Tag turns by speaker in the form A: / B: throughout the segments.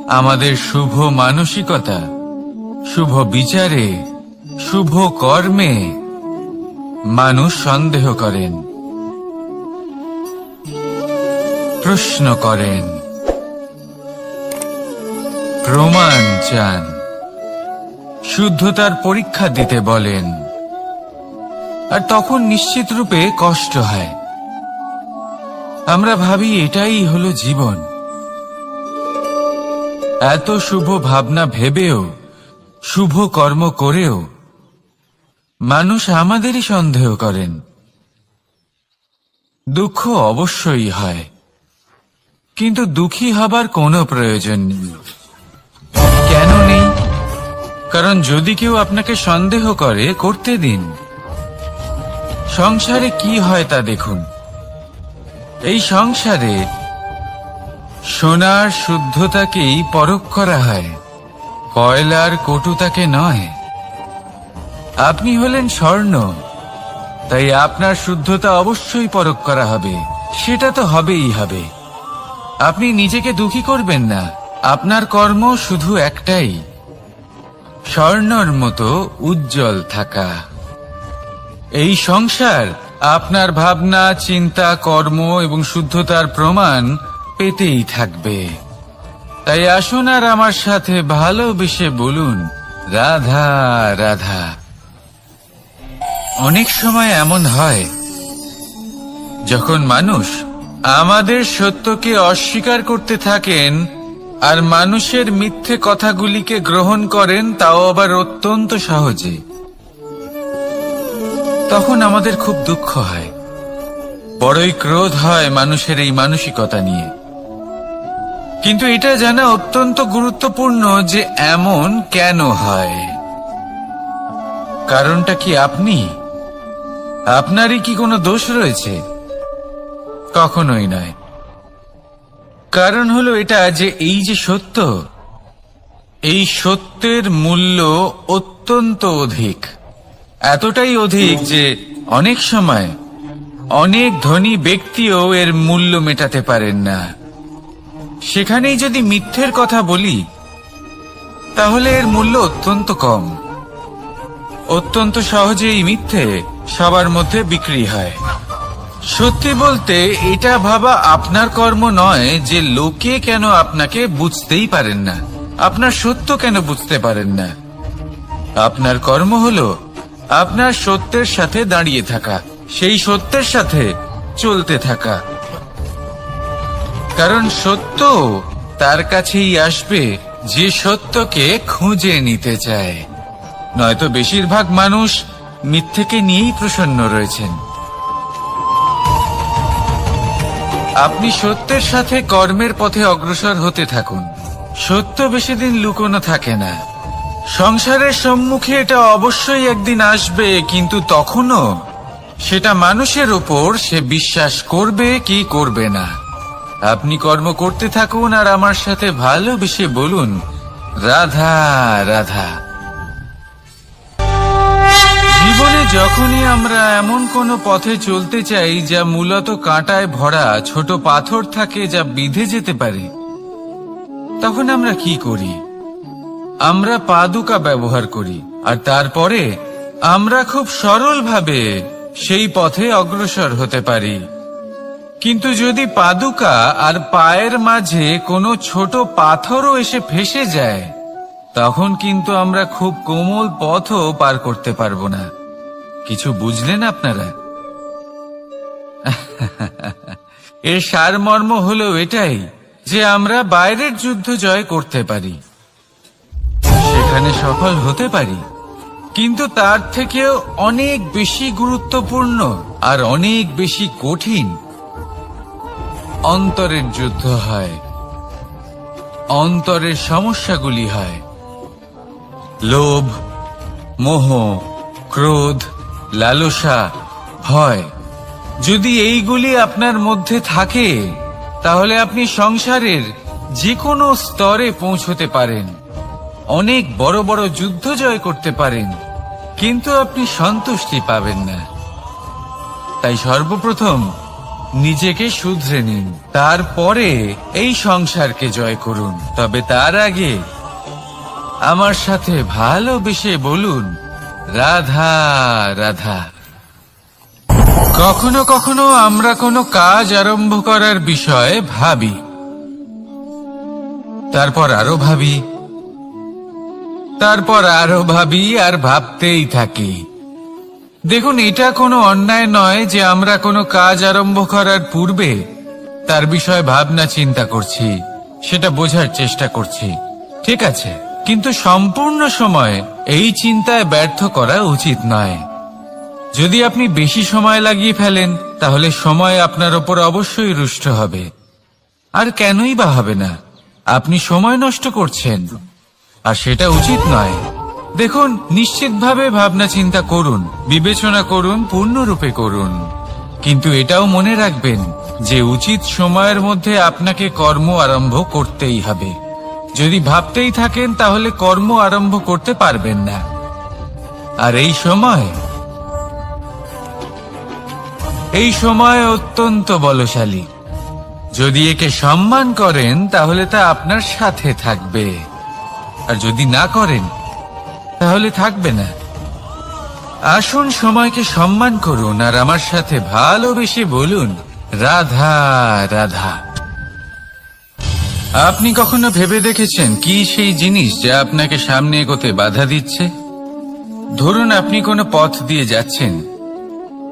A: আমাদের শুভ মানসিকতা, শুভ বিচারে, শুভ কর্মে মানুষ সন্দেহ করেন, প্রশ্ন করেন, প্রমাণ চান, শুদ্ধতার পরীক্ষা দিতে বলেন, আর তখন নিশ্চিত রূপে কষ্ট হয়। আমরা ভাবি এটাই হলো জীবন। এত শুভ ভাবনা ভেবেও, শুভ কর্ম করেও মানুষ আমাদেরই সন্দেহ করেন। দুঃখ অবশ্যই হয়, কিন্তু দুঃখী হবার কোনো প্রয়োজন নেই। কেন নেই? কারণ যদি কেউ আপনাকে সন্দেহ করে, করতে দিন। সংসারে কি হয় তা দেখুন। এই সংসারে সোনার শুদ্ধতাকেই পরখ করা হয়, কয়লার কটুতাকে নয়। আপনি হলেন স্বর্ণ, তাই আপনার শুদ্ধতা অবশ্যই পরখ করা হবে। সেটা তো হবেই হবে। আপনি নিজেকে দুঃখী করবেন না। আপনার কর্ম শুধু একটাই, স্বর্ণর মতো উজ্জ্বল থাকা। এই সংসার আপনার ভাবনা, চিন্তা, কর্ম এবং শুদ্ধতার প্রমাণ পেতেই থাকবে। তাই আসুন আর আমার সাথে ভালোবেসে বলুন, রাধা রাধা। অনেক সময় এমন হয় যখন মানুষ আমাদের সত্যকে অস্বীকার করতে থাকেন আর মানুষের মিথ্যে কথাগুলিকে গ্রহণ করেন, তাও আবার অত্যন্ত সহজে। তখন আমাদের খুব দুঃখ হয়, বড়ই ক্রোধ হয় মানুষের এই মানসিকতা নিয়ে। কিন্তু এটা জানা অত্যন্ত গুরুত্বপূর্ণ যে এমন কেন হয়। কারণটা কি আপনি? আপনারই কি কোনো দোষ রয়েছে? কখনোই নয়। কারণ হলো এটা যে এই যে সত্য, এই সত্যের মূল্য অত্যন্ত অধিক। এতটাই অধিক যে অনেক সময় অনেক ধনী ব্যক্তিও এর মূল্য মেটাতে পারেন না। সেখানেই যদি মিথ্যের কথা বলি, তাহলে এর মূল্য অত্যন্ত কম। অত্যন্ত সহজেই মিথ্যে সবার মধ্যে বিক্রি হয়। সত্যি বলতে এটা ভাবা আপনার কর্ম নয় যে লোকে কেন আপনাকে বুঝতেই পারেন না, আপনার সত্য কেন বুঝতে পারেন না। আপনার কর্ম হলো আপনার সত্যের সাথে দাঁড়িয়ে থাকা, সেই সত্যের সাথে চলতে থাকা। কারণ সত্য তার কাছেই আসবে যে সত্যকে খুঁজে নিতে চায়। নয়তো বেশিরভাগ মানুষ মিথ্যেকে নিয়েই প্রসন্ন রয়েছেন। আপনি সত্যের সাথে কর্মের পথে অগ্রসর হতে থাকুন। সত্য বেশি দিন লুকোনো থাকে না। সংসারের সম্মুখে এটা অবশ্যই একদিন আসবে, কিন্তু তখনও সেটা মানুষের উপর সে বিশ্বাস করবে কি করবে না। আপনি কর্ম করতে থাকুন আর আমার সাথে ভালোবেসে বলুন, রাধা রাধা। জীবনে যখনই আমরা এমন কোনো পথে চলতে চাই যা মূলত কাঁটায় ভরা ছোট পাথর থাকে, যা বিঁধে যেতে পারে, তখন আমরা কি করি? আমরা পাদুকা ব্যবহার করি, আর তারপরে আমরা খুব সরলভাবে সেই পথে অগ্রসর হতে পারি। কিন্তু যদি পাদুকা আর পায়ের মাঝে কোনো ছোট পাথরও এসে ফেসে যায়, তখন কিন্তু আমরা খুব কোমল পথও পার করতে পারবো না। কিছু বুঝলেন আপনারা? এর সারমর্ম হলো এটাই যে আমরা বাইরের যুদ্ধ জয় করতে পারি, সেখানে সফল হতে পারি, কিন্তু তার থেকেও অনেক বেশি গুরুত্বপূর্ণ আর অনেক বেশি কঠিন অন্তরের যুদ্ধ হয়। অন্তরের সমস্যাগুলি হয় লোভ, মোহ, ক্রোধ, লালসা, ভয়। যদি এইগুলি আপনার মধ্যে থাকে, তাহলে আপনি সংসারের যে কোনো স্তরে পৌঁছতে পারেন, অনেক বড় বড় যুদ্ধ জয় করতে পারেন, কিন্তু আপনি সন্তুষ্টি পাবেন না। তাই সর্বপ্রথম নিজেকে শুধরে নিন, তারপরে এই সংসারকে জয় করুন। তবে তার আগে আমার সাথে ভালোবেসে বলুন, রাধা রাধা। কখনো কখনো আমরা কোনো কাজ আরম্ভ করার বিষয়ে ভাবি, তারপর আরো ভাবি, তারপর আরো ভাবি, আর ভাবতেই থাকি। দেখুন, এটা কোনো অন্যায় নয় যে আমরা কোনো কাজ আরম্ভ করার পূর্বে তার বিষয়ে ভাবনা চিন্তা করছি, সেটা বোঝার চেষ্টা করছি, ঠিক আছে, কিন্তু সম্পূর্ণ সময় এই চিন্তায় ব্যর্থ করা উচিত নয়। যদি আপনি বেশি সময় লাগিয়ে ফেলেন, তাহলে সময় আপনার ওপর অবশ্যই রুষ্ট হবে। আর কেনই বা হবে না? আপনি সময় নষ্ট করছেন, আর সেটা উচিত নয়। দেখুন, নিশ্চিতভাবে ভাবনা চিন্তা করুন, বিবেচনা করুন, পূর্ণরূপে করুন, কিন্তু এটাও মনে রাখবেন যে উচিত সময়ের মধ্যে আপনাকে কর্ম আরম্ভ করতেই হবে। যদি ভাবতেই থাকেন, তাহলে কর্ম আরম্ভ করতে পারবেন না। আর এই সময় অত্যন্ত বলশালী। যদি একে সম্মান করেন, তাহলে তা আপনার সাথে থাকবে, আর যদি না করেন, তাহলে থাকবে না। আসুন সময়কে সম্মান করুন, আর আমার সাথে ভালোবেসে বলুন, রাধা রাধা। আপনি কখনো ভেবে দেখেছেন কি সেই জিনিস যা আপনাকে সামনে এগোতে বাধা দিচ্ছে? ধরুন, আপনি কোনো পথ দিয়ে যাচ্ছেন,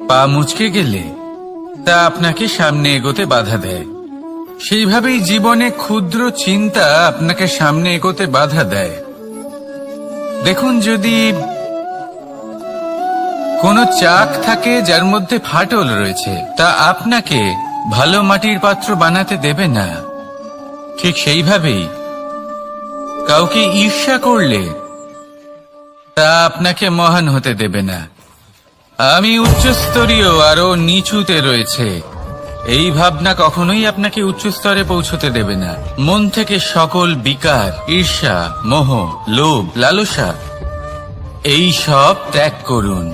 A: পা মুচকে গেলে তা আপনাকে সামনে এগোতে বাধা দেয়। সেইভাবেই জীবনে ক্ষুদ্র চিন্তা আপনাকে সামনে এগোতে বাধা দেয়। দেখুন, যদি কোনো চাক থাকে যার মধ্যে ফাটল রয়েছে, তা আপনাকে ভালো মাটির পাত্র বানাতে দেবে না। ঠিক সেইভাবেই কাউকে ঈর্ষা করলে তা আপনাকে মহান হতে দেবে না। আমি উচ্চস্তরীয়, আরো নিচুতে রয়েছে, এই ভাবনা কখনোই আপনাকে উচ্চ স্তরে পৌঁছতে দেবে না। মন থেকে সকল বিকার, ঈর্ষা, মোহ, লোভ, লালসা এই সব ত্যাগ করুন।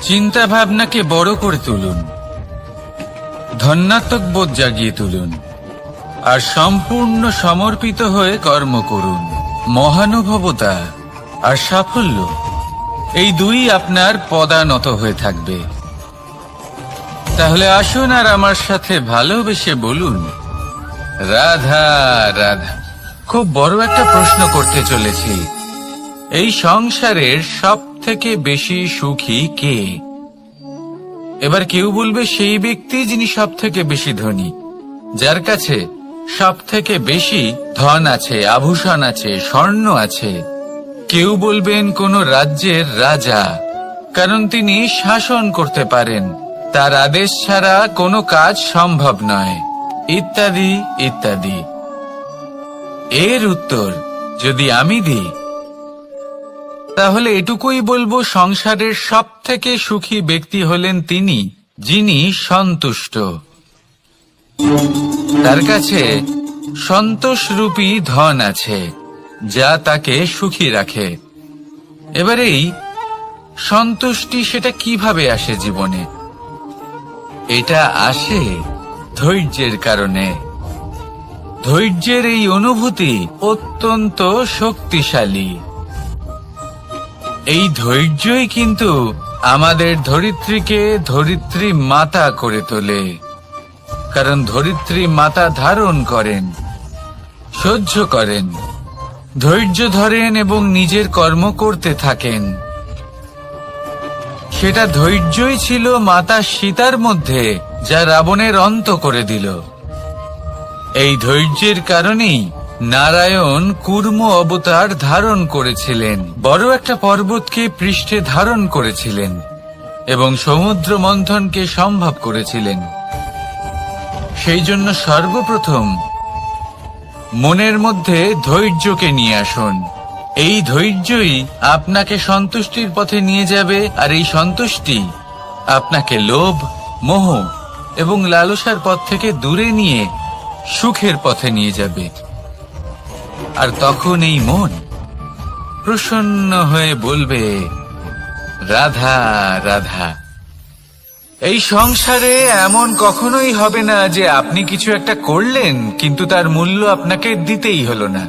A: চিন্তা ভাবনাকে বড় করে তুলুন, ধন্যাত্মক বোধ জাগিয়ে তুলুন, আর সম্পূর্ণ সমর্পিত হয়ে কর্ম করুন। মহানুভবতা আর সাফল্য এই দুই আপনার পদানত হয়ে থাকবে। তাহলে আসুন আর আমার সাথে ভালোবেসে বলুন, রাধা রাধা। খুব বড় একটা প্রশ্ন করতে চলেছি, এই সংসারের সব থেকে বেশি সুখী কে? এবার কেউ বলবে সেই ব্যক্তি যিনি সব থেকে বেশি ধনী, যার কাছে সব থেকে বেশি ধন আছে, আভূষণ আছে, স্বর্ণ আছে। কেউ বলবেন কোন রাজ্যের রাজা, কারণ তিনি শাসন করতে পারেন, তার আদেশ ছাড়া কোনো কাজ সম্ভব নয়, ইত্যাদি ইত্যাদি। এর উত্তর যদি আমি দিই, তাহলে এটুকুই বলবো, সংসারের সব থেকে সুখী ব্যক্তি হলেন তিনি যিনি সন্তুষ্ট। তার কাছে সন্তোষরূপী ধন আছে, যা তাকে সুখী রাখে। এবার এই সন্তুষ্টি, সেটা কিভাবে আসে জীবনে? এটা আসে ধৈর্যের কারণে। ধৈর্যের এই অনুভূতি অত্যন্ত শক্তিশালী। এই ধৈর্যই কিন্তু আমাদের ধরিত্রীকে ধরিত্রী মাতা করে তোলে, কারণ ধরিত্রী মাতা ধারণ করেন, সহ্য করেন, ধৈর্য ধরেন এবং নিজের কর্ম করতে থাকেন। সেটা ধৈর্যই ছিল মাতা সীতার মধ্যে, যা রাবণের অন্ত করে দিল। এই ধৈর্যের কারণেই নারায়ণ কুর্ম অবতার ধারণ করেছিলেন, বড় একটা পর্বতকে পৃষ্ঠে ধারণ করেছিলেন এবং সমুদ্র মন্থনকে সম্ভব করেছিলেন। সেই জন্য সর্বপ্রথম মনের মধ্যে ধৈর্যকে নিয়ে আসুন। এই ধৈর্যই আপনাকে সন্তুষ্টির পথে নিয়ে যাবে, আর এই সন্তুষ্টি আপনাকে লোভ, মোহ এবং লালসার পথ থেকে দূরে নিয়ে সুখের পথে নিয়ে যাবে। আর তখন এই মন প্রসন্ন হয়ে বলবে, রাধা রাধা। এই সংসারে এমন কখনোই হবে না যে আপনি কিছু একটা করলেন কিন্তু তার মূল্য আপনাকে দিতেই হলো না।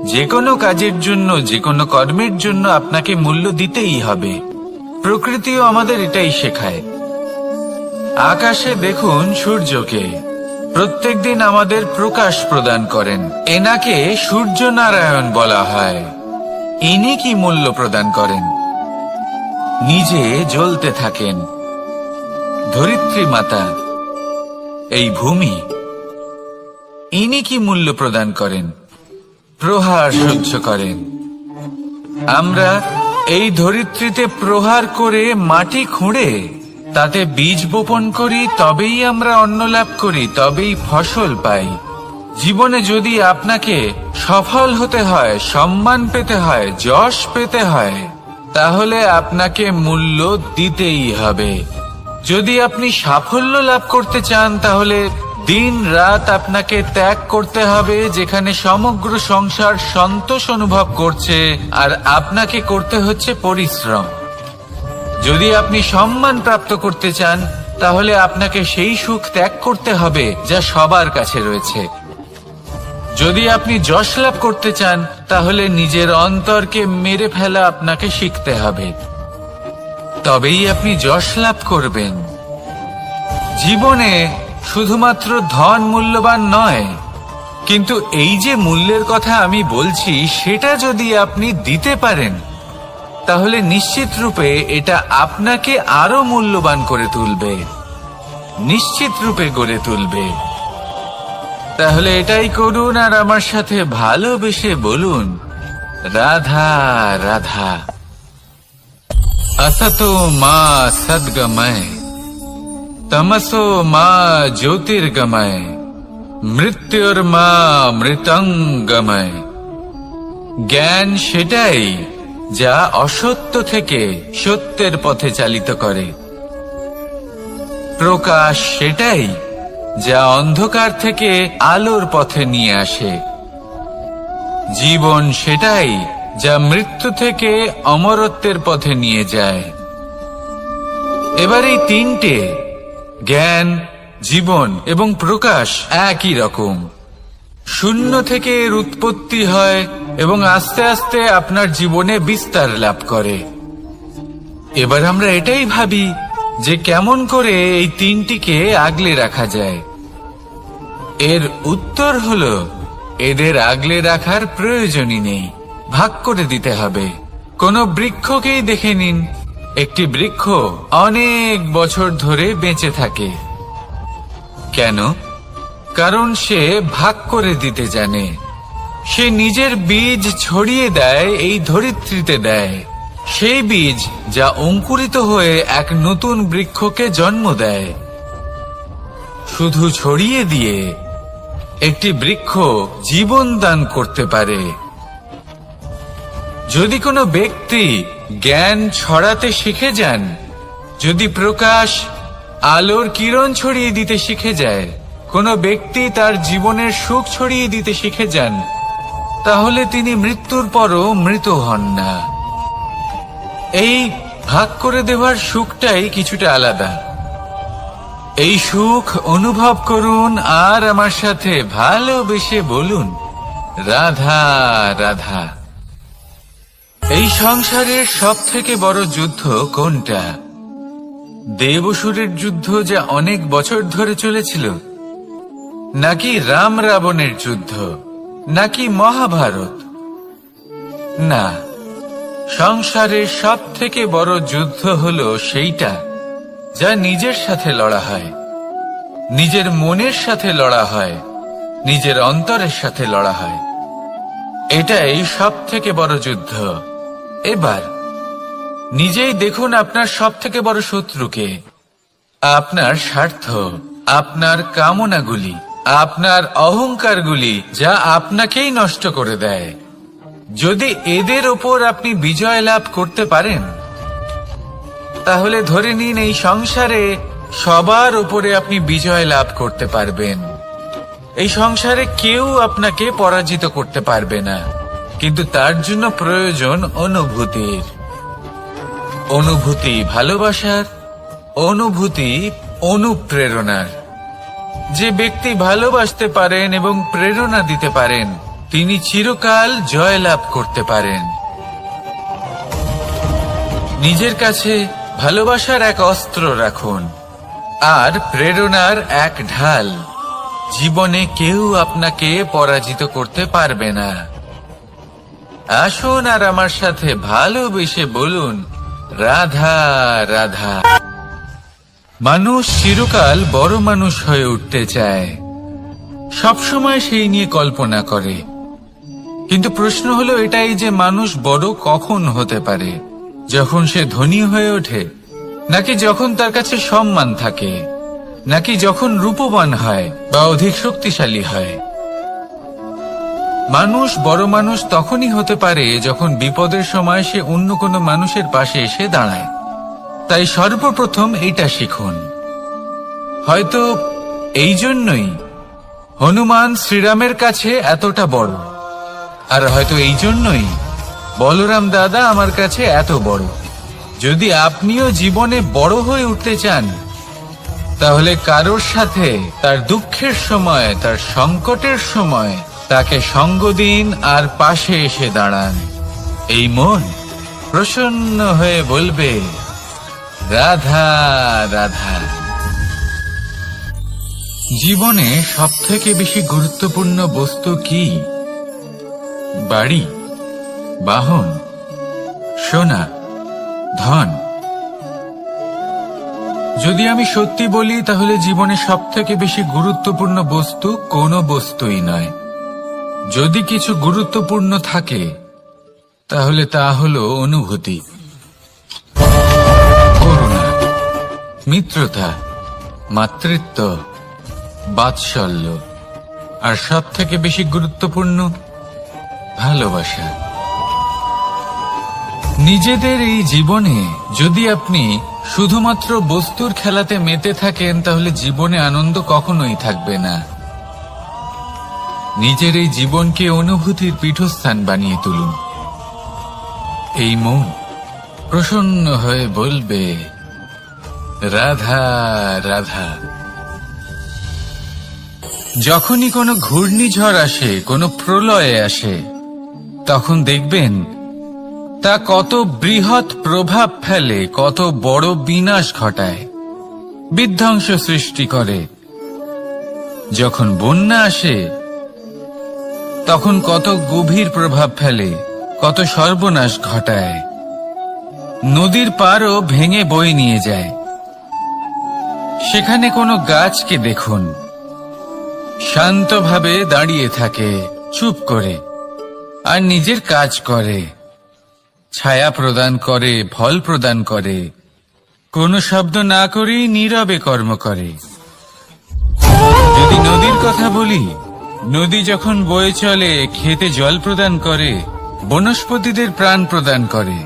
A: যে কোনো কাজের জন্য, যে কোনো কর্মের জন্য আপনাকে মূল্য দিতেই হবে। প্রকৃতিও আমাদের এটাই শেখায়। আকাশে দেখুন সূর্যকে, প্রত্যেকদিন আমাদের প্রকাশ প্রদান করেন। এনাকে সূর্য নারায়ণ বলা হয়। ইনি কি মূল্য প্রদান করেন? নিজে জ্বলতে থাকেন। ধরিত্রী মাতা, এই ভূমি, ইনি কি মূল্য প্রদান করেন? প্রহার সহ্য করেন। আমরা এই ধরিত্রীতে প্রহার করে মাটি খুঁড়ে তাতে বীজ বপন করি, তবেই আমরা অন্ন লাভ করি, তবেই ফসল পাই। জীবনে যদি আপনাকে সফল হতে হয়, সম্মান পেতে হয়, যশ পেতে হয়, তাহলে আপনাকে মূল্য দিতেই হবে। যদি আপনি সাফল্য লাভ করতে চান, তাহলে দিন রাত আপনাকে ত্যাগ করতে হবে, যেখানে সমগ্র সংসার সন্তোষ অনুভব করছে আর আপনাকে করতে হচ্ছে পরিশ্রম। যদি আপনি সম্মান প্রাপ্ত করতে চান, তাহলে আপনাকে সেই সুখ ত্যাগ করতে হবে যা সবার কাছে রয়েছে। যদি আপনি যশ লাভ করতে চান, তাহলে নিজের অন্তরকে মেরে ফেলা আপনাকে শিখতে হবে, তবেই আপনি যশ লাভ করবেন। জীবনে শুধুমাত্র ধন মূল্যবান নয়, কিন্তু এই যে মূল্যের কথা আমি বলছি, সেটা যদি আপনি দিতে পারেন, তাহলে নিশ্চিত রূপে এটা আপনাকে আরো মূল্যবান করে তুলবে, নিশ্চিত রূপে গড়ে তুলবে। তাহলে এটাই করুন আর আমার সাথে ভালোবেসে বলুন, রাধা রাধা। असतो मा सद्गमय, तमसो मा ज्योतिर्गमय, मृत्युर्मा মৃতঙ্গময়। জ্ঞান সেটাই যা অসত্য থেকে সত্যের পথে চালিত করে। প্রকাশ সেটাই যা অন্ধকার থেকে আলোর পথে নিয়ে আসে। জীবন সেটাই যা মৃত্যু থেকে অমরত্বের পথে নিয়ে যায়। এবার এই তিনটে, জ্ঞান, জীবন এবং প্রকাশ, একই রকম। শূন্য থেকে এর উৎপত্তি হয় এবং আস্তে আস্তে আপনার জীবনে বিস্তার লাভ করে। এবার আমরা এটাই ভাবি যে কেমন করে এই তিনটিকে আগলে রাখা যায়। এর উত্তর হলো, এদের আগলে রাখার প্রয়োজনই নেই, ভাগ করে দিতে হবে। কোন বৃক্ষকেই দেখে নিন, একটি বৃক্ষ অনেক বছর ধরে বেঁচে থাকে। কেন? কারণ সে ভাগ করে দিতে জানে। সে নিজের বীজ ছড়িয়ে দেয়, এই ধরিত্রীতে দেয়। সেই বীজ যা অঙ্কুরিত হয়ে এক নতুন বৃক্ষকে জন্ম দেয়। শুধু ছড়িয়ে দিয়ে একটি বৃক্ষ জীবন দান করতে পারে। যদি কোনো ব্যক্তি জ্ঞান ছড়াতে শিখে যান, যদি প্রকাশ, আলোর কিরণ ছড়িয়ে দিতে শিখে যায়, কোনো ব্যক্তি তার জীবনের সুখ ছড়িয়ে দিতে শিখে যান, তাহলে তিনি মৃত্যুর পরও মৃত হন না। এই ভাগ করে দেওয়ার সুখটাই কিছুটা আলাদা। এই সুখ অনুভব করুন আর আমার সাথে ভালোবেসে বলুন, রাধা রাধা। এই সংসারের সব থেকে বড় যুদ্ধ কোনটা? দেব-অসুরের যুদ্ধ যা অনেক বছর ধরে চলেছিল, নাকি রাম রাবণের যুদ্ধ, নাকি মহাভারত? না, সংসারের সব থেকে বড় যুদ্ধ হলো সেইটা যা নিজের সাথে লড়া হয়, নিজের মনের সাথে লড়া হয়, নিজের অন্তরের সাথে লড়া হয়। এটাই সব থেকে বড় যুদ্ধ। এবার নিজেই দেখুন আপনার সব থেকে বড় শত্রুকে। আপনার স্বার্থ, আপনার কামনাগুলি, আপনার অহংকারগুলি, যা আপনাকেই নষ্ট করে দেয়। যদি এদের ওপর আপনি বিজয় লাভ করতে পারেন, তাহলে ধরে নিন এই সংসারে সবার ওপরে আপনি বিজয় লাভ করতে পারবেন। এই সংসারে কেউ আপনাকে পরাজিত করতে পারবে না, কিন্তু তার জন্য প্রয়োজন অনুভূতির। অনুভূতি ভালোবাসার, অনুভূতি অনুপ্রেরণার। যে ব্যক্তি ভালোবাসতে পারেন এবং প্রেরণা দিতে পারেন তিনি চিরকাল জয়লাভ করতে পারেন। নিজের কাছে ভালোবাসার এক অস্ত্র রাখুন আর প্রেরণার এক ঢাল। জীবনে কেউ আপনাকে পরাজিত করতে পারবে না। আসুন আর আমার সাথে ভালোবেসে বলুন, রাধা রাধা। মানুষ চিরকাল বড় মানুষ হয়ে উঠতে চায়, সবসময় সেই নিয়ে কল্পনা করে। কিন্তু প্রশ্ন হলো এটাই যে মানুষ বড় কখন হতে পারে? যখন সে ধনী হয়ে ওঠে, নাকি যখন তার কাছে সম্মান থাকে, নাকি যখন রূপবান হয় বা অধিক শক্তিশালী হয়? মানুষ বড় মানুষ তখনই হতে পারে যখন বিপদের সময় সে অন্য কোনো মানুষের পাশে এসে দাঁড়ায়। তাই সর্বপ্রথম এটা শিখুন। হয়তো এই জন্যই হনুমান শ্রীরামের কাছে এতটা বড়, আর হয়তো এই জন্যই বলরাম দাদা আমার কাছে এত বড়। যদি আপনিও জীবনে বড় হয়ে উঠতে চান, তাহলে কারোর সাথে তার দুঃখের সময়, তার সংকটের সময় তাকে সঙ্গ দিন আর পাশে এসে দাঁড়ান। এই মন প্রসন্ন হয়ে বলবে, রাধা রাধা। জীবনে সবথেকে বেশি গুরুত্বপূর্ণ বস্তু কি? বাড়ি, বাহন, সোনা, ধন? যদি আমি সত্যি বলি তাহলে জীবনে সবথেকে বেশি গুরুত্বপূর্ণ বস্তু কোনো বস্তুই নয়। যদি কিছু গুরুত্বপূর্ণ থাকে তাহলে তা হলো অনুভূতি, করুণা, মিত্রতা, মাতৃত্ব, বাৎসল্য, আর সবথেকে বেশি গুরুত্বপূর্ণ ভালোবাসা। নিজেদের এই জীবনে যদি আপনি শুধুমাত্র বস্তুর খেলাতে মেতে থাকেন তাহলে জীবনে আনন্দ কখনোই থাকবে না। নিজের এই জীবনকে অনুভূতির পীঠস্থান বানিয়ে তুলুন। এই মন প্রসন্ন হয়ে বলবে, রাধা রাধা। যখনই কোনো ঘূর্ণিঝড় আসে, কোনো প্রলয়ে আসে, তখন দেখবেন তা কত বৃহৎ প্রভাব ফেলে, কত বড় বিনাশ ঘটায়, বিধ্বংস সৃষ্টি করে। যখন বন্যা আসে তখন কত গভীর প্রভাব ফেলে, কত সর্বনাশ ঘটায়। নদীর পাড়ও ভেঙে বয়ে নিয়ে যায়। সেখানে কোনো গাছকে দেখুন, শান্তভাবে দাঁড়িয়ে থাকে, চুপ করে, আর নিজের কাজ করে, ছায়া প্রদান করে, ফল প্রদান করে, কোনো শব্দ না করেই নীরবে কর্ম করে। যদি নদীর কথা বলি, নদী যখন বয়ে চলে খেতে জল প্রদান করে, বনস্পতিদের প্রাণ প্রদান করে,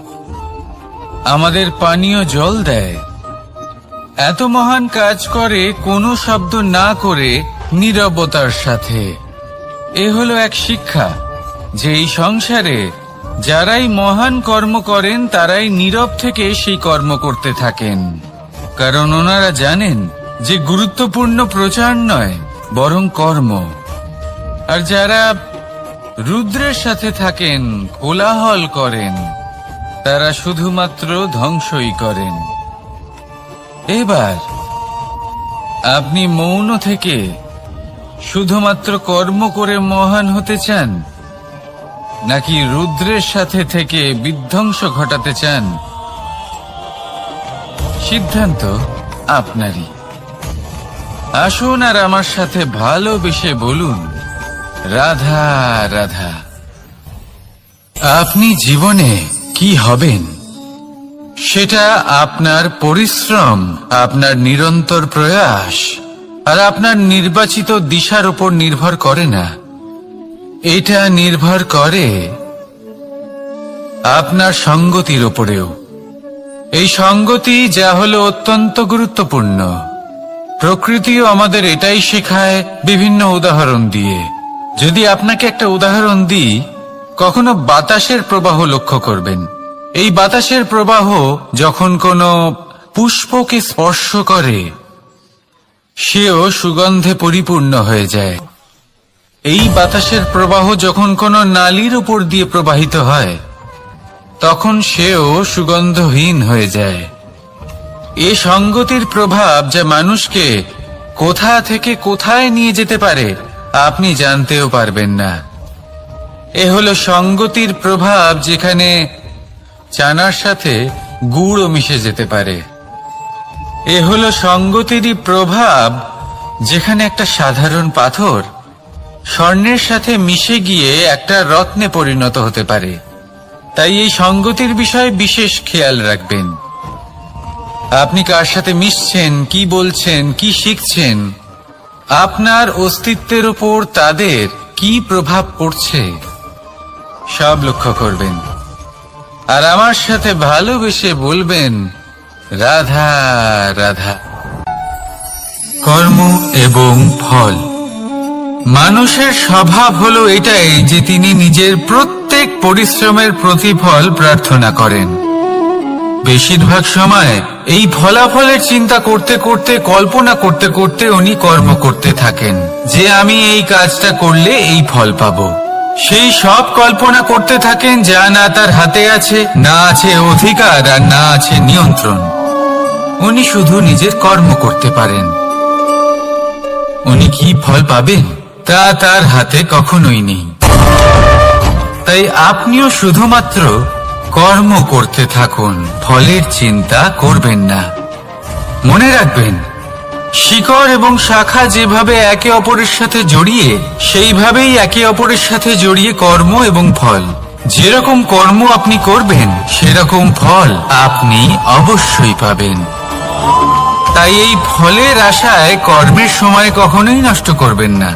A: আমাদের পানীয় জল দেয়। এত মহান কাজ করে কোনো শব্দ না করে, নীরবতার সাথে। এ হলো এক শিক্ষা যে এই সংসারে যারাই মহান কর্ম করেন তারাই নীরব থেকে সেই কর্ম করতে থাকেন, কারণ ওনারা জানেন যে গুরুত্বপূর্ণ প্রচার নয় বরং কর্ম। আর যারা রুদ্রের সাথে থাকেন, কোলাহল করেন, তারা শুধুমাত্র ধ্বংসই করেন। এবার আপনি মৌন থেকে শুধুমাত্র কর্ম করে মহান হতে চান, নাকি রুদ্রের সাথে থেকে বিধ্বংস ঘটাতে চান? সিদ্ধান্ত আপনারই। আসুন আর আমার সাথে ভালোবেসে বলুন, রাধা রাধা। আপনি জীবনে কি হবেন সেটা আপনার পরিশ্রম, আপনার নিরন্তর প্রয়াস আর আপনার নির্বাচিত দিশার উপর নির্ভর করে না। এটা নির্ভর করে আপনার সঙ্গতির উপরেও। এই সঙ্গতি যা হলো অত্যন্ত গুরুত্বপূর্ণ। প্রকৃতিও আমাদের এটাই শেখায় বিভিন্ন উদাহরণ দিয়ে। যদি আপনাকে একটা উদাহরণ দিই, কখনো বাতাসের প্রবাহ লক্ষ্য করবেন। এই বাতাসের প্রবাহ যখন কোনো পুষ্পকে স্পর্শ করে সেও সুগন্ধে পরিপূর্ণ হয়ে যায়। এই বাতাসের প্রবাহ যখন কোনো নালীর উপর দিয়ে প্রবাহিত হয় তখন সেও সুগন্ধহীন হয়ে যায়। এ সঙ্গতির প্রভাব যা মানুষকে কোথা থেকে কোথায় নিয়ে যেতে পারে আপনি জানতেও পারবেন না। এ হলো সঙ্গতির প্রভাব, যেখানে চানার সাথে গুড়ও মিশে যেতে পারে। এ হলো সঙ্গতিরই প্রভাব, যেখানে একটা সাধারণ পাথর স্বর্ণের সাথে মিশে গিয়ে একটা রত্নে পরিণত হতে পারে। তাই এই সঙ্গতির বিষয়ে বিশেষ খেয়াল রাখবেন। আপনি কার সাথে মিশছেন, কি বলছেন, কি শিখছেন, আপনার অস্তিত্বের উপর তাদের কি প্রভাব পড়ছে সব লক্ষ্য করবেন। আর আমার সাথে ভালোবেসে বলবেন, রাধা রাধা। কর্ম এবং ফল। মানুষের স্বভাব হলো এটাই যে তিনি নিজের প্রত্যেক পরিশ্রমের প্রতিফল প্রার্থনা করেন। বেশিরভাগ সময় এই ফলাফলের চিন্তা করতে করতে, কল্পনা করতে করতে উনি কর্ম করতে থাকেন যে আমি এই কাজটা করলে এই ফল পাবো। সেই সব কল্পনা করতে থাকেন যা না তার হাতে আছে, না আছে অধিকার, আর না আছে নিয়ন্ত্রণ। উনি শুধু নিজের কর্ম করতে পারেন। উনি কি ফল পাবেন তা তার হাতে কখনোই নেই। তাই আপনিও শুধুমাত্র কর্ম করতে থাকুন, ফলের চিন্তা করবেন না। মনে রাখবেন, শিকড় এবং শাখা যেভাবে একে অপরের সাথে জড়িয়ে, সেইভাবেই একে অপরের সাথে জড়িয়ে কর্ম এবং ফল। যেরকম কর্ম আপনি করবেন সেরকম ফল আপনি অবশ্যই পাবেন। তাই এই ফলের আশায় কর্মের সময় কখনোই নষ্ট করবেন না,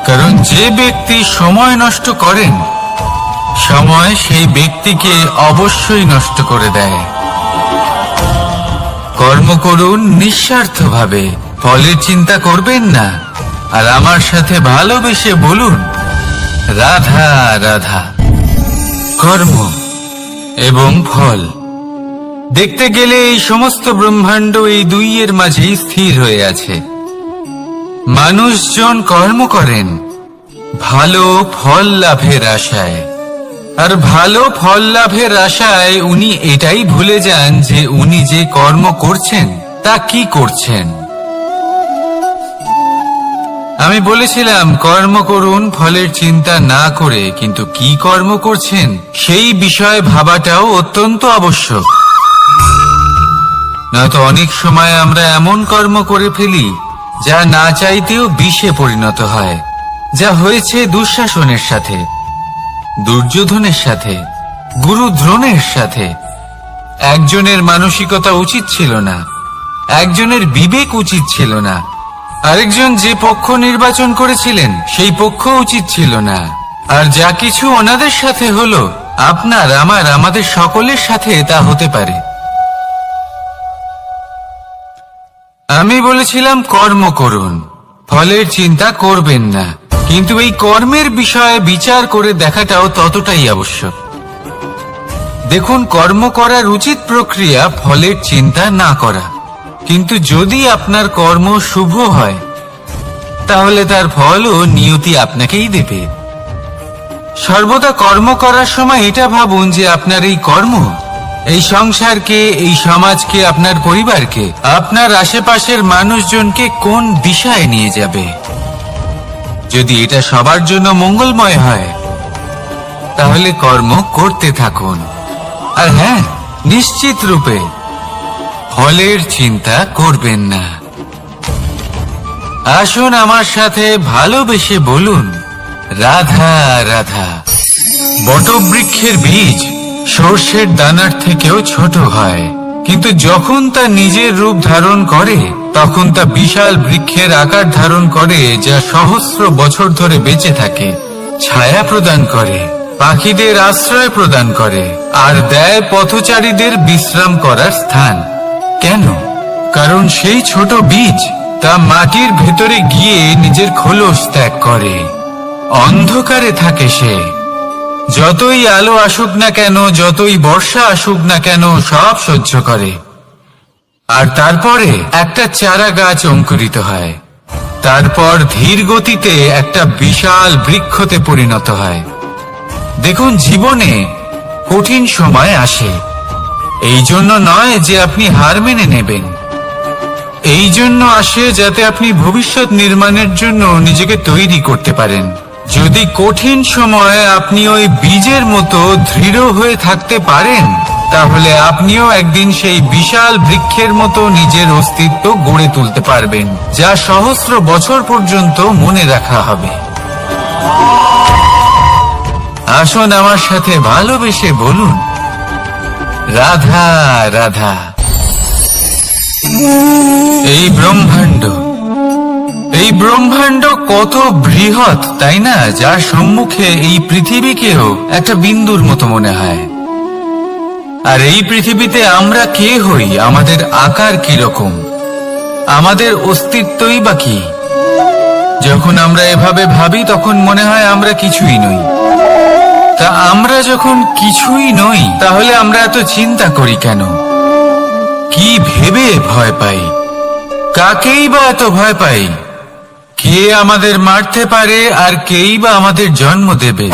A: কারণ যে ব্যক্তি সময় নষ্ট করেন, সময় সেই ব্যক্তিকে অবশ্যই নষ্ট করে দেয়। কর্ম করুন নিঃস্বার্থভাবে, ফলের চিন্তা করবেন না। আর আমার সাথে ভালোবেসে বলুন, রাধা রাধা। কর্ম এবং ফল। দেখতে গেলে এই সমস্ত ব্রহ্মাণ্ড এই দুইয়ের মাঝেই স্থির হয়ে আছে। মানুষজন কর্ম করেন ভালো ফল লাভের আশায়, আর ভালো ফল লাভের আশায় উনি এটাই ভুলে যান যে উনি যে কর্ম করছেন তা কি করছেন। আমি বলেছিলাম কর্ম করুন ফলের চিন্তা না করে, কিন্তু কি কর্ম করছেন সেই বিষয়ে ভাবাটাও অত্যন্ত আবশ্যক। নয়তো অনেক সময় আমরা এমন কর্ম করে ফেলি যা না চাইতেও বিষে পরিণত হয়, যা হয়েছে দুঃশাসনের সাথে, দুর্যোধনের সাথে, গুরু দ্রোণের সাথে। একজনের মানসিকতা উচিত ছিল না, একজনের বিবেক উচিত ছিল না, আরেকজন যে পক্ষ নির্বাচন করেছিলেন সেই পক্ষ উচিত ছিল না। আর যা কিছু ওনাদের সাথে হলো, আপনার, আমার, আমাদের সকলের সাথে তা হতে পারে। আমি বলেছিলাম কর্ম করুন, ফলের চিন্তা করবেন না, কিন্তু এই কর্মের বিষয়ে বিচার করে দেখাটাও ততটাই আবশ্যক। দেখুন, কর্ম করার উচিত প্রক্রিয়া ফলের চিন্তা না করা, কিন্তু যদি আপনার কর্ম শুভ হয় তাহলে তার ফলও নিয়তি আপনাকেই দেবে। সর্বদা কর্ম করার সময় এটা ভাবুন যে আপনার এই কর্ম এই সংসারকে, এই সমাজকে, আপনার পরিবারকে, আপনার আশেপাশের মানুষজনকে কোন দিশায় নিয়ে যাবে। যদি এটা সবার জন্য মঙ্গলময় হয় তাহলে কর্ম করতে থাকুন। আর হ্যাঁ, নিশ্চিত রূপে ফলের চিন্তা করবেন না। আসুন আমার সাথে ভালোবেসে বলুন, রাধা রাধা। বটবৃক্ষের বীজ সর্ষের দানার থেকেও ছোট হয়, কিন্তু যখন তা নিজের রূপ ধারণ করে তখন তা বিশাল বৃক্ষের আকার ধারণ করে, যা সহস্র বছর ধরে বেঁচে থাকে, ছায়া প্রদান করে, পাখিদের আশ্রয় প্রদান করে, আর দেয় পথচারীদের বিশ্রাম করার স্থান। কেন? কারণ সেই ছোট বীজ তা মাটির ভেতরে গিয়ে নিজের খোলস ত্যাগ করে। অন্ধকারে থাকে সে, যতই আলো আসুক না কেন, যতই বর্ষা আসুক না কেন, সব সহ্য করে। আর তারপরে একটা চারা গাছ অঙ্কুরিত হয়, তারপর ধীর গতিতে একটা বিশাল বৃক্ষতে পরিণত হয়। দেখুন, জীবনে কঠিন সময় আসে, এই জন্য নয় যে আপনি হার মেনে নেবেন, এই জন্য আসে যাতে আপনি ভবিষ্যৎ নির্মাণের জন্য নিজেকে তৈরি করতে পারেন। যদি কঠিন সময়ে আপনি ওই বীজের মতো দৃঢ় হয়ে থাকতে পারেন, তাহলে আপনিও একদিন সেই বিশাল বৃক্ষের মতো নিজের অস্তিত্ব গড়ে তুলতে পারবেন, যা সহস্র বছর পর্যন্ত মনে রাখা হবে। আসুন আমার সাথে ভালোবেসে বলুন, রাধা রাধা। এই ব্রহ্মাণ্ড কত বৃহৎ, তাই না? যার সম্মুখে এই পৃথিবীকেও একটা বিন্দুর মতো মনে হয়। আর এই পৃথিবীতে আমরা কে হই, আমাদের আকার কিরকম, আমাদের অস্তিত্বই বা কি? যখন আমরা এভাবে ভাবি তখন মনে হয় আমরা কিছুই নই। তা আমরা যখন কিছুই নই, তাহলে আমরা এত চিন্তা করি কেন? কি ভেবে ভয় পাই? কাকেই বা এত ভয় পাই? কে আমাদের মারতে পারে আর কেই বা আমাদের জন্ম দেবে?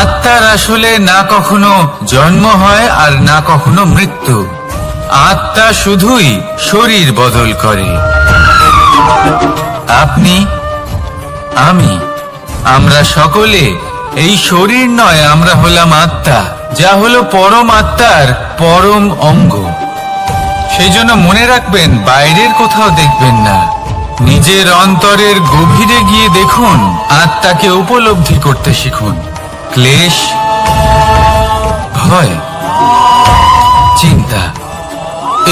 A: আত্মার আসলে না কখনো জন্ম হয় আর না কখনো মৃত্যু। আত্মা শুধুই শরীর বদল করে। আপনি, আমি, আমরা সকলে এই শরীর নয়, আমরা হলাম আত্মা, যা হলো পরম আত্মার পরম অঙ্গ। সেই জন্য মনে রাখবেন, বাইরের কোথাও দেখবেন না, নিজের অন্তরের গভীরে গিয়ে দেখুন, আত্মাকে উপলব্ধি করতে শিখুন। ক্লেশ, ভয়, চিন্তা,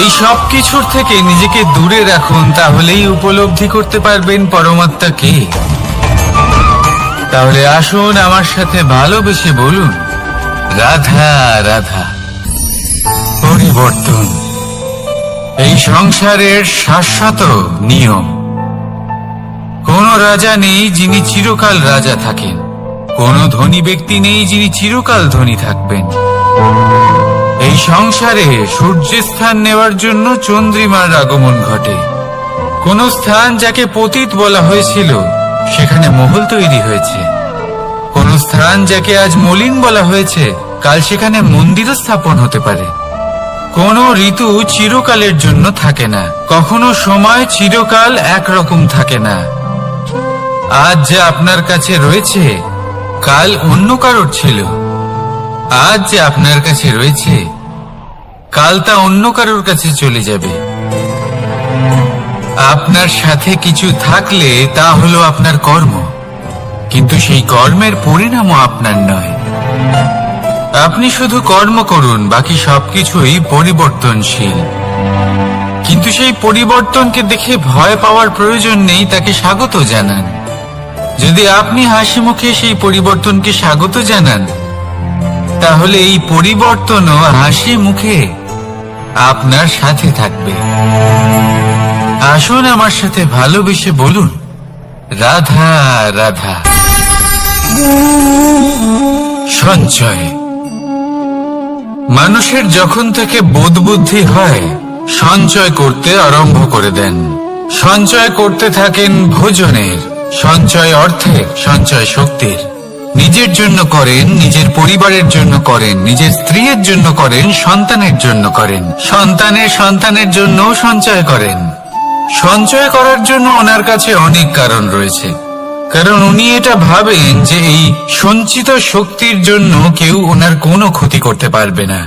A: এই সব কিছুর থেকে নিজেকে দূরে রাখুন, তাহলেই উপলব্ধি করতে পারবেন পরমাত্মা কে। তাহলে আসুন আমার সাথে ভালোবেসে বলুন, রাধা রাধা। পরিবর্তন এই সংসারের শাশ্বত নিয়ম। কোন রাজা নেই যিনি চিরকাল রাজা থাকেন, কোন ধনী ব্যক্তি নেই যিনি চিরকাল ধনী থাকবেন। এই সংসারে সূর্যের স্থান নেওয়ার জন্য চন্দ্রিমার আগমন ঘটে। কোন স্থান যাকে পতিত বলা হয়েছিল, সেখানে মহল তৈরি হয়েছে। কোন স্থান যাকে আজ মলিন বলা হয়েছে, কাল সেখানে মন্দির স্থাপন হতে পারে। কোন ঋতু চিরকালের জন্য থাকে না, কখনো সময় চিরকাল একরকম থাকে না। আজ যা আপনার কাছে রয়েছে, কাল অন্য কারোর ছিল। আজ যে আপনার কাছে রয়েছে, কাল তা অন্য কারোর কাছে চলে যাবে। আপনার সাথে কিছু থাকলে তা হলো আপনার কর্ম, কিন্তু সেই কর্মের পরিণামও আপনার নয়। আপনি শুধু কর্ম করুন, বাকি সবকিছুই পরিবর্তনশীল। কিন্তু সেই পরিবর্তনকে দেখে ভয় পাওয়ার প্রয়োজন নেই, তাকে স্বাগত জানান। যদি আপনি হাসি মুখে সেই পরিবর্তনকে স্বাগত জানান, তাহলে এই পরিবর্তনও হাসি মুখে আপনার সাথে থাকবে। আসুন আমার সাথে ভালোবেসে বলুন, রাধা রাধা। সঞ্চয় মানুষের যখন থেকে বোধ বুদ্ধি হয়, সঞ্চয় করতে আরম্ভ করে দেন। সঞ্চয় করতে থাকেন ভোজনের, সঞ্চয় অর্থের, সঞ্চয় শক্তির। নিজের জন্য করেন, নিজের পরিবারের জন্য করেন, নিজের স্ত্রীর জন্য করেন, সন্তানের জন্য করেন, সন্তানের সন্তানের জন্য সঞ্চয় করেন। সঞ্চয় করার জন্য ওনার কাছে অনেক কারণ রয়েছে, কারণ উনি এটা ভাবেন যে এই সঞ্চিত শক্তির জন্য কেউ ওনার কোনো ক্ষতি করতে পারবে না।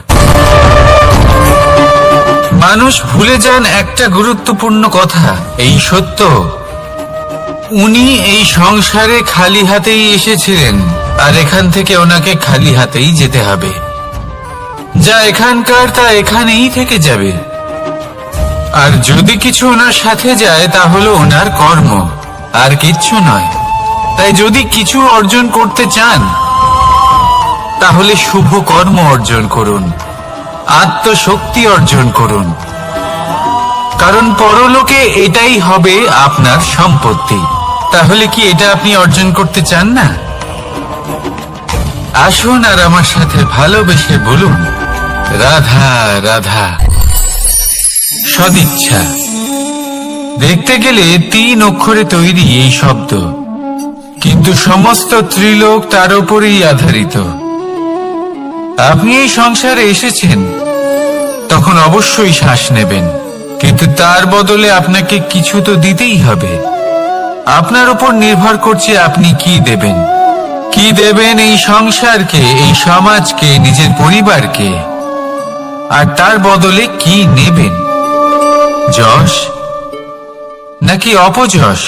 A: মানুষ ভুলে যান একটা গুরুত্বপূর্ণ কথা, এই সত্য, উনি এই সংসারে খালি হাতেই এসেছিলেন, আর এখান থেকে ওনাকে খালি হাতেই যেতে হবে। যা এখানকার তা এখানেই থেকে যাবে। আর যদি কিছু ওনার সাথে যায়, তা হলো ওনার কর্ম, আর কিচ্ছু নয়। তাই যদি কিছু অর্জন করতে চান, তাহলে শুভ কর্ম অর্জন করুন, আত্মশক্তি অর্জন করুন, কারণ পরলোকে এটাই হবে আপনার সম্পত্তি। তাহলে কি এটা আপনি অর্জন করতে চান না? আসুন আর আমার সাথে ভালোবেসে বলুন, রাধা রাধা। সদিচ্ছা। দেখতে গেলে 3 অক্ষরে তৈরি এই শব্দ, কিন্তু সমস্ত ত্রিলোক তার উপরেই আধারিত। আপনি এই সংসারে এসেছেন, তখন অবশ্যই শ্বাস নেবেন, কিন্তু তার বদলে আপনাকে কিছু তো দিতেই হবে। আপনার উপর নির্ভর করছে আপনি কি দেবেন। কি দেবেন এই সংসারকে, এই সমাজকে, নিজের পরিবারকে, আর তার বদলে কি নেবেন? যশ নাকি অপযশ?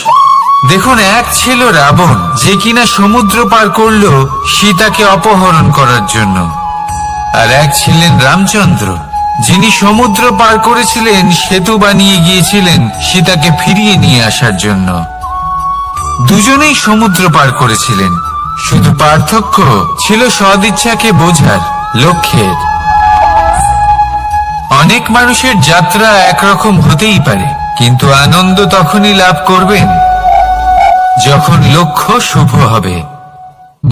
A: দেখুন, এক ছিল রাবণ, যে কিনা সমুদ্র পার করল সীতাকে অপহরণ করার জন্য, আর এক ছিলেন রামচন্দ্র, যিনি সমুদ্র পার করেছিলেন, সেতু বানিয়ে গিয়েছিলেন সীতাকে ফিরিয়ে নিয়ে আসার জন্য। দুজনেই সমুদ্র পার করেছিলেন, শুধু পার্থক্য ছিল সদিচ্ছাকে বোঝার, লক্ষ্যের। অনেক মানুষের যাত্রা একরকম হতেই পারে, কিন্তু আনন্দ তখনই লাভ করবেন যখন লক্ষ্য শুভ হবে,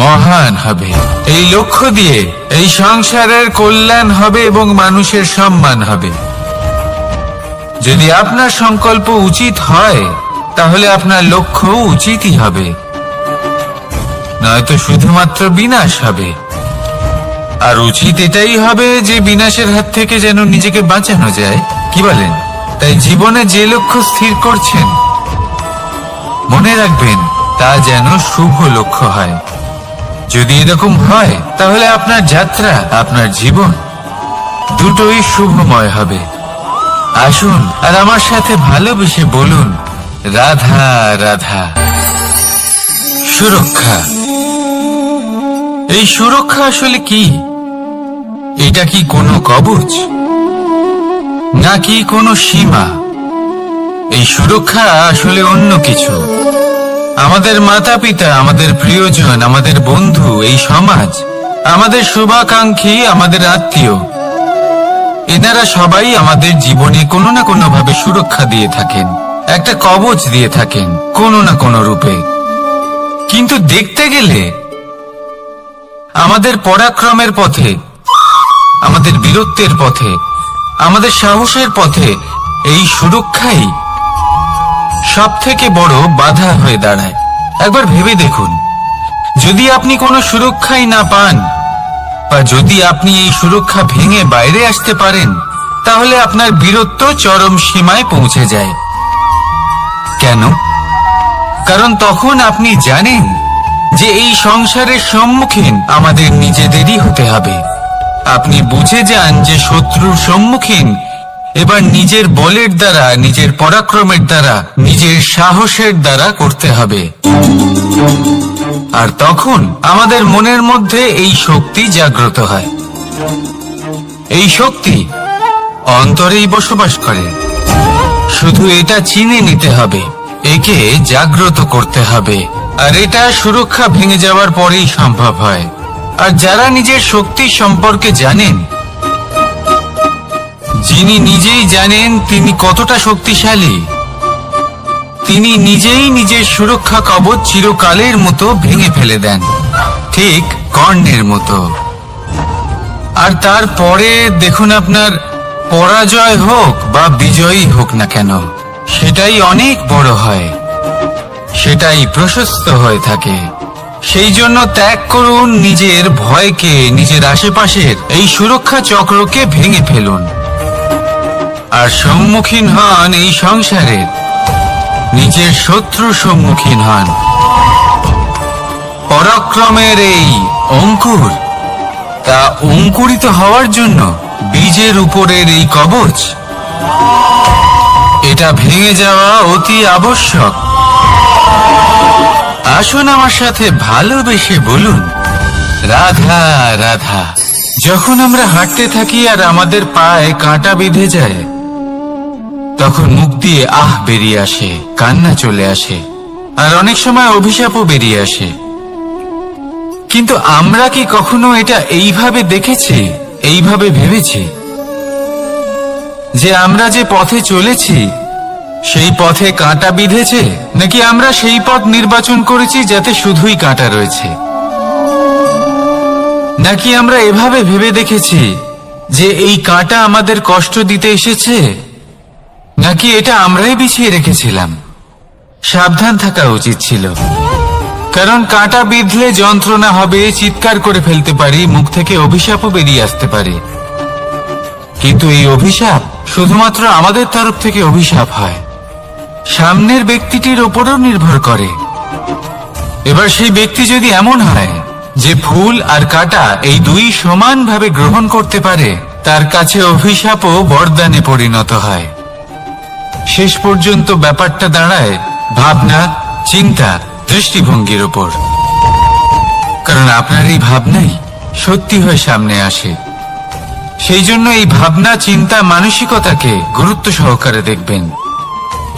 A: মহান হবে। এই লক্ষ্য দিয়ে এই সংসারের কল্যাণ হবে এবং মানুষের সম্মান হবে। যদি আপনার সংকল্প উচিত হয়, তাহলে আপনার লক্ষ্য উচিতই হবে, নয়তো শুধুমাত্র বিনাশ হবে। আর উচিত এটাই হবে যে বিনাশের হাত থেকে যেন নিজেকে বাঁচানো যায়, কি বলেন? তাই জীবনে যে লক্ষ্য স্থির করছেন, মনে রাখবেন তা যেন শুভ লক্ষ্য হয়। যদি এরকম হয়, তাহলে আপনার যাত্রা, আপনার জীবন দুটোই শুভময় হবে। আসুন আর আমার সাথে ভালোবেসে বলুন, রাধা রাধা। সুরক্ষা। এই সুরক্ষা আসলে কি? এটা কি কোনো কবচ নাকি কোনো সীমা? এই সুরক্ষা আসলে অন্য কিছু। আমাদের মাতা পিতা, আমাদের প্রিয়জন, আমাদের বন্ধু, এই সমাজ, আমাদের শুভাকাঙ্ক্ষী, আমাদের আত্মীয়, এনারা সবাই আমাদের জীবনে কোনো না কোনো ভাবে সুরক্ষা দিয়ে থাকেন, একটা কবচ দিয়ে থাকেন কোনো না কোনো রূপে। কিন্তু দেখতে গেলে আমাদের পরাক্রমের পথে, আমাদের বীরত্বের পথে, আমাদের সাহসের পথে এই সুরক্ষাই সব থেকে বড় বাধা হয়ে দাঁড়ায়। একবার ভেবে দেখুন, যদি আপনি কোনো সুরক্ষাই না পান, বা যদি আপনি এই সুরক্ষা ভেঙে বাইরে আসতে পারেন, তাহলে আপনার বীরত্ব চরম সীমায় পৌঁছে যায়। কেন? কারণ তখন আপনি জানেন যে এই সংসারের সম্মুখীন আমাদের নিজেদেরই হতে হবে। আপনি বুঝে যান যে শত্রুর সম্মুখীন এবার নিজের বলের দ্বারা, নিজের পরাক্রমের দ্বারা, নিজের সাহসের দ্বারা করতে হবে। আর তখন আমাদের মনের মধ্যে এই শক্তি জাগ্রত হয়। এই শক্তি অন্তরেই বসবাস করে, শুধু এটা চিনে নিতে হবে, একে জাগ্রত করতে হবে। আর এটা সুরক্ষা ভেঙে যাওয়ার পরেই সম্ভব হয়। আর যারা নিজের শক্তি সম্পর্কে জানেন, যিনি নিজেই জানেন তিনি কতটা শক্তিশালী, তিনি নিজেই নিজের সুরক্ষা কবচ চিরকালের মতো ভেঙে ফেলে দেন, ঠিক কর্ণের মতো। আর তারপরে দেখুন, আপনার পরাজয় হোক বা বিজয়ী হোক না কেন, সেটাই অনেক বড় হয়, সেটাই প্রশস্ত হয়ে থাকে। সেই জন্য ত্যাগ করুন নিজের ভয়কে, নিজের আশেপাশের এই সুরক্ষা চক্রকে ভেঙে ফেলুন, আর সম্মুখীন হন এই সংসারের নিজের শত্রু সম্মুখীন হন। পরাক্রমের এই অঙ্কুর, তা অঙ্কুরিত হওয়ার জন্য বীজের উপরের এই কবচ, এটা ভেঙে যাওয়া অতি আবশ্যক। আসুন আমার সাথে ভালোবেসে বলুন, রাধা রাধা। যখন আমরা হাঁটতে থাকি আর আমাদের পায়ে কাঁটা বিঁধে যায়, তখন মুখ দিয়ে আহ বেরিয়ে আসে, কান্না চলে আসে, আর অনেক সময় অভিশাপও বেরিয়ে আসে। কিন্তু আমরা কি কখনো এটা এইভাবে দেখেছি, এইভাবে ভেবেছি যে আমরা যে পথে চলেছি সেই পথে কাঁটা বিঁধেছে, নাকি আমরা সেই পথ নির্বাচন করেছি যাতে শুধুই কাঁটা রয়েছে? নাকি আমরা এভাবে ভেবে দেখেছি যে এই কাঁটা আমাদের কষ্ট দিতে এসেছে, নাকি এটা আমরাই বিছিয়ে রেখেছিলাম? সাবধান থাকা উচিত ছিল, কারণ কাঁটা বিঁধলে যন্ত্রণা হবে, চিৎকার করে ফেলতে পারি, মুখ থেকে অভিশাপও বেরিয়ে আসতে পারে। কিন্তু এই অভিশাপ শুধুমাত্র আমাদের তরফ থেকে অভিশাপ হয়, সামনের ব্যক্তিটির ওপরও নির্ভর করে। এবার সেই ব্যক্তি যদি এমন হয় যে ফুল আর কাঁটা এই দুই সমানভাবে গ্রহণ করতে পারে, তার কাছে অভিশাপও বরদানে পরিণত হয়। শেষ পর্যন্ত ব্যাপারটা দাঁড়ায় ভাবনা, চিন্তা, দৃষ্টিভঙ্গির ওপর। কারণ আপনার এই ভাবনাই সত্যি হয়ে সামনে আসে। সেই জন্য এই ভাবনা, চিন্তা, মানসিকতাকে গুরুত্ব সহকারে দেখবেন।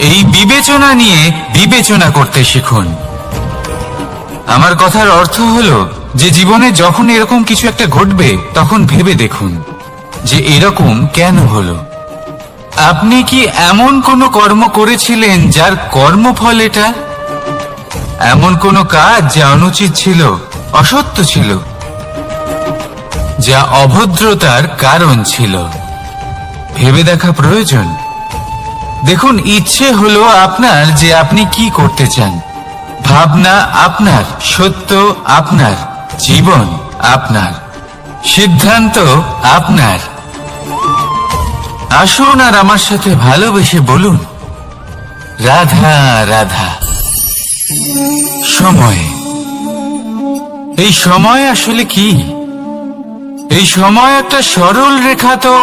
A: এই বিবেচনা নিয়ে বিবেচনা করতে শিখুন। আমার কথার অর্থ হলো যে জীবনে যখন এরকম কিছু একটা ঘটবে, তখন ভেবে দেখুন যে এরকম কেন হলো। আপনি কি এমন কোনো কর্ম করেছিলেন যার কর্মফল এটা? এমন কোনো কাজ যা অনুচিত ছিল, অসত্য ছিল, যা অভদ্রতার কারণ ছিল? ভেবে দেখা প্রয়োজন। দেখুন, ইচ্ছে হলো আপনার যে আপনি কি করতে চান, ভাবনা আপনার, সত্য আপনার, জীবন আপনার, সিদ্ধান্ত আপনার। আসুন আর আমার সাথে ভালোবেসে বলুন, রাধা রাধা। সময়। এই সময় আসলে কি? এই সময় একটা সরল রেখা তো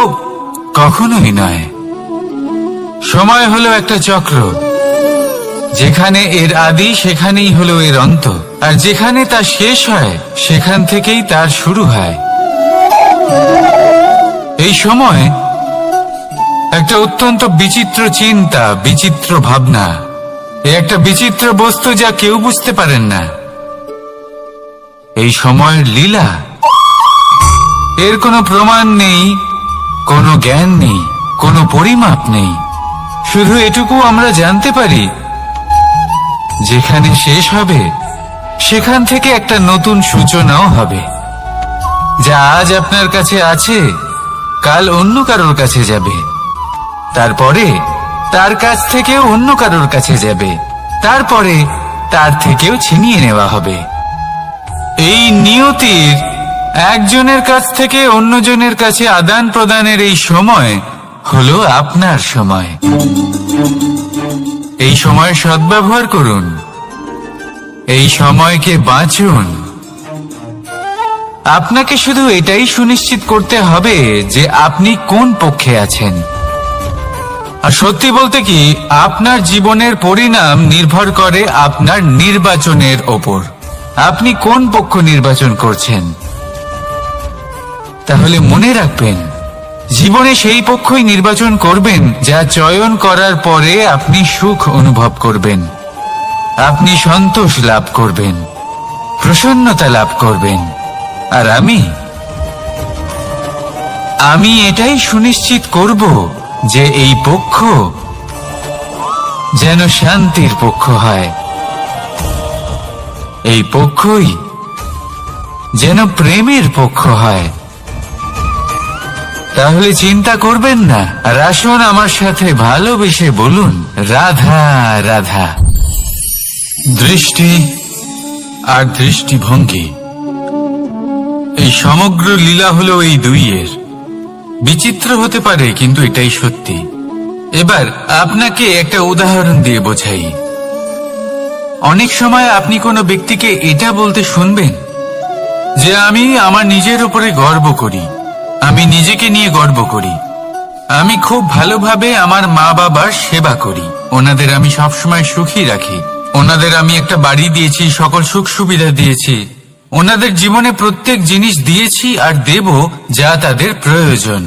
A: কখনোই নয়। সময় হলো একটা চক্র, যেখানে এর আদি সেখানেই হলো এর অন্ত, আর যেখানে তা শেষ হয় সেখান থেকেই তার শুরু হয়। এই সময় একটা অত্যন্ত বিচিত্র চিন্তা, বিচিত্র ভাবনা, একটা বিচিত্র বস্তু যা কেউ বুঝতে পারেন না। এই সময়ের লীলা, এর কোনো প্রমাণ নেই, কোনো জ্ঞান নেই, কোনো পরিমাপ নেই। শুধু এটুকু আমরা জানতে পারি, যেখানে শেষ হবে সেখান থেকে একটা নতুন সূচনাও হবে। যা আজ আপনার কাছে আছে, কাল অন্য কারোর কাছে যাবে, তারপরে তার কাছ থেকেও অন্য কারোর কাছে যাবে, তারপরে তার থেকেও ছিনিয়ে নেওয়া হবে। এই নিয়তির একজনের কাছ থেকে অন্যজনের কাছে আদান প্রদানের এই সময় হলো আপনার সময়। এই সময় সদ্ব্যবহার করুন, এই সময়কে বাঁচুন। আপনাকে শুধু এটাই সুনিশ্চিত করতে হবে যে আপনি কোন পক্ষে আছেন। আর সত্যি বলতে কি, আপনার জীবনের পরিণাম নির্ভর করে আপনার নির্বাচনের ওপর। আপনি কোন পক্ষ নির্বাচন করছেন। তাহলে মনে রাখবেন, জীবনে সেই পক্ষই নির্বাচন করবেন যা চয়ন করার পরে আপনি সুখ অনুভব করবেন, আপনি সন্তোষ লাভ করবেন, প্রসন্নতা লাভ করবেন। আর আমি এটাই সুনিশ্চিত করব যে এই পক্ষ যেন শান্তির পক্ষ হয়, এই পক্ষই যেন প্রেমের পক্ষ হয়। তাহলে চিন্তা করবেন না, আর আসুন আমার সাথে ভালোবেসে বলুন, রাধা রাধা। দৃষ্টি আর দৃষ্টিভঙ্গি, এই সমগ্র লীলা হলো এই দুইয়ের। বিচিত্র হতে পারে, কিন্তু এটাই সত্যি। এবার আপনাকে একটা উদাহরণ দিয়ে বোঝাই। অনেক সময় আপনি কোনো ব্যক্তিকে এটা বলতে শুনবেন যে আমি আমার নিজের উপরে গর্ব করি, আমি নিজেকে নিয়ে গর্ব করি, আমি খুব ভালোভাবে আমার মা বাবার সেবা করি, ওনাদের আমি সবসময় সুখী রাখি, ওনাদের আমি একটা বাড়ি দিয়েছি, সকল সুখ সুবিধা দিয়েছি, ওনাদের জীবনে প্রত্যেক জিনিস দিয়েছি আর দেব যা তাদের প্রয়োজন।